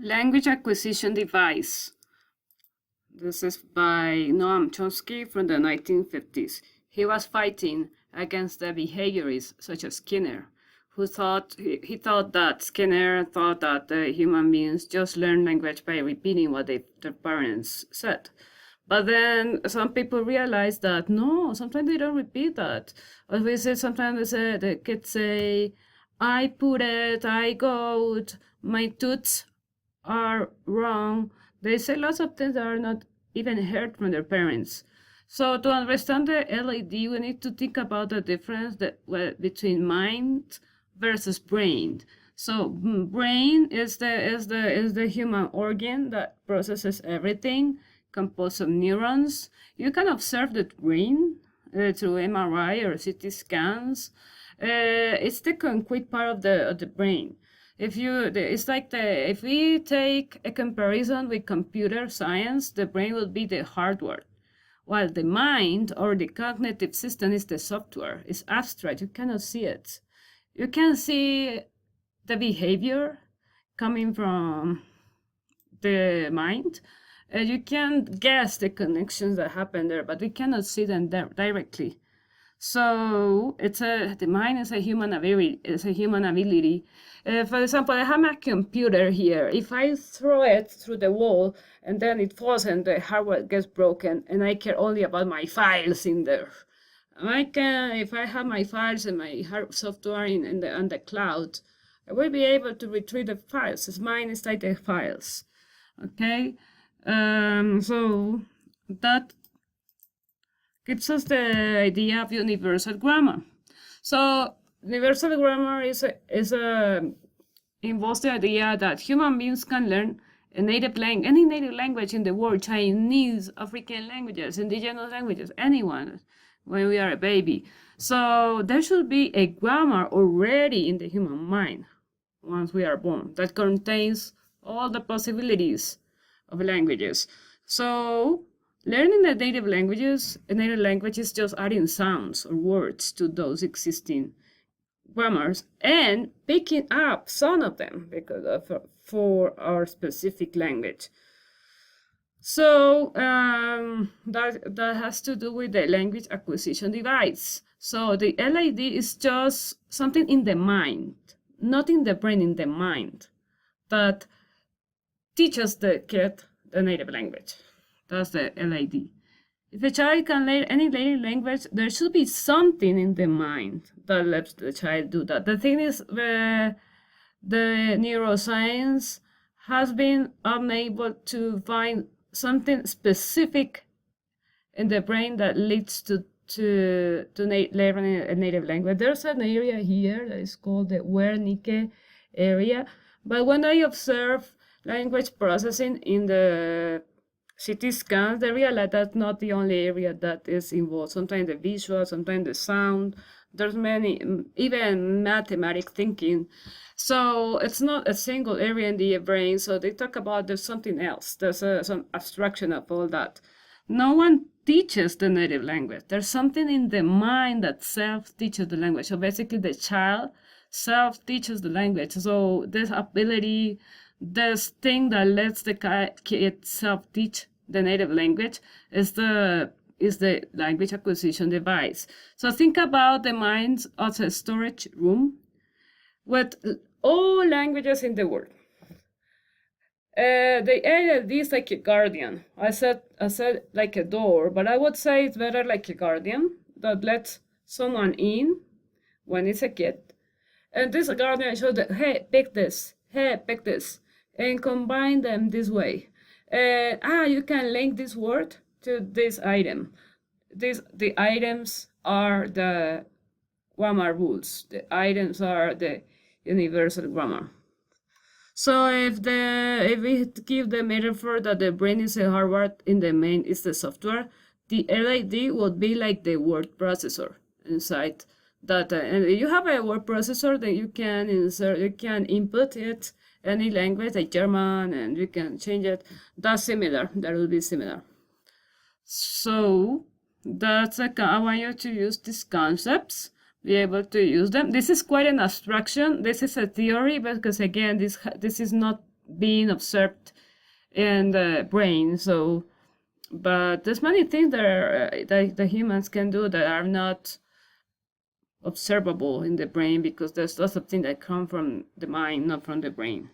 Language acquisition device. This is by Noam Chomsky from the 1950s. He was fighting against the behaviorists such as Skinner, who thought Skinner thought that human beings just learn language by repeating what their parents said. But then some people realize that no, sometimes they don't repeat that. As we say, sometimes the kids say, "I put it," "I got," "my tooth are wrong." They say lots of things that are not even heard from their parents. So to understand the LAD, we need to think about the difference between mind versus brain. So brain is the human organ that processes everything, composed of neurons. You can observe the brain through MRI or CT scans. It's the concrete part of the brain. If we take a comparison with computer science, the brain will be the hardware, while the mind or the cognitive system is the software. It's abstract. You cannot see it. You can see the behavior coming from the mind. You can guess the connections that happen there, but we cannot see them directly. So the mind is a human ability. For example, I have my computer here. If I throw it through the wall and then it falls and the hardware gets broken, and I care only about my files in there. If I have my files and my software on the cloud, I will be able to retrieve the files. It's mine inside the files. Okay, so that gives us the idea of universal grammar. So universal grammar involves the idea that human beings can learn any native language in the world: Chinese, African languages, indigenous languages, anyone, when we are a baby. So there should be a grammar already in the human mind once we are born that contains all the possibilities of languages. So learning the native language is just adding sounds or words to those existing grammars and picking up some of them for our specific language. So that has to do with the language acquisition device. So the LAD is just something in the mind, not in the brain, in the mind, that teaches the kid the native language. That's the LAD. If a child can learn any native language, there should be something in the mind that lets the child do that. The thing is, the neuroscience has been unable to find something specific in the brain that leads to learning a native language. There's an area here that is called the Wernicke area, but when I observe language processing in the CT scans, they realize that's not the only area that is involved. Sometimes the visual, sometimes the sound. There's many, even mathematic thinking. So it's not a single area in the brain. So they talk about there's something else. There's some abstraction of all that. No one teaches the native language. There's something in the mind that self-teaches the language. So basically the child self-teaches the language. So this ability, this thing that lets the kid self-teach the native language is the language acquisition device. So think about the mind as a storage room with all languages in the world. The LAD is like a guardian. I said like a door, but I would say it's better like a guardian that lets someone in when it's a kid. And this guardian shows that, hey, pick this, and combine them this way. You can link this word to this item. The items are the grammar rules. The items are the universal grammar. So if we give the metaphor that the brain is a hardware and the main is the software, the LAD would be like the word processor inside that. And if you have a word processor, then you can input it any language like German, and you can change it. That will be similar. So that's I want you to use these concepts, be able to use them. This is quite an abstraction. This is a theory, because again, this is not being observed in the brain. So, but there's many things that that the humans can do that are not observable in the brain, because there's lots of things that come from the mind, not from the brain.